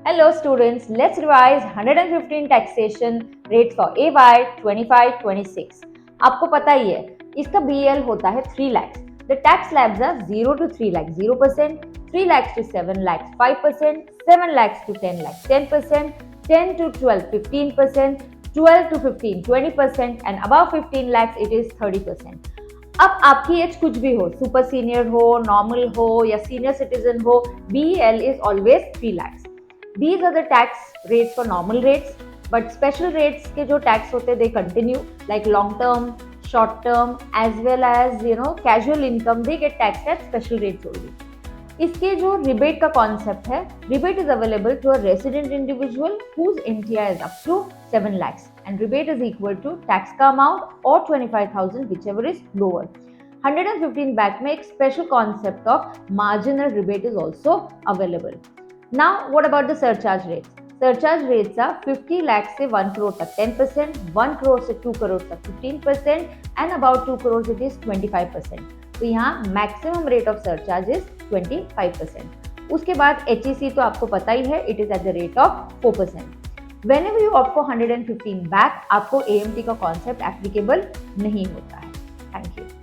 Hello students, let's revise 115 taxation rates for AY 25-26. आपको पता ही है, इसका BL होता है 3 lakhs. The tax slabs are 0 to 3 lakhs 0%, 3 lakhs to 7 lakhs 5%, 7 lakhs to 10 lakhs 10%, 10 to 12 15%, 12 to 15 20% and above 15 lakhs it is 30%. अब आपकी as कुछ भी हो, सुपर सीनियर हो, नॉर्मल हो या सीनियर सिटीजन हो, BEL is always 3 lakhs. These are the tax rates for normal rates, but special rates के जो tax होते they continue like long term, short term as well as casual income they get taxed at special rates only. इसके जो rebate का concept है, rebate is available to a resident individual whose NTI is up to 7 lakhs and rebate is equal to tax का amount or 25,000 whichever is lower. 115 back में एक special concept of marginal rebate is also available. Now, what about the surcharge rates? Surcharge rates are 50 lakhs से 1 crore तक 10%, 1 crore से 2 crore तक 15% and about 2 crores it is 25%. तो यहाँ maximum rate of surcharge is 25%. उसके बाद HEC तो आपको पता ही है, it is at the rate of 4%. Whenever you opt for 115 back, आपको AMT का concept applicable नहीं होता है. Thank you.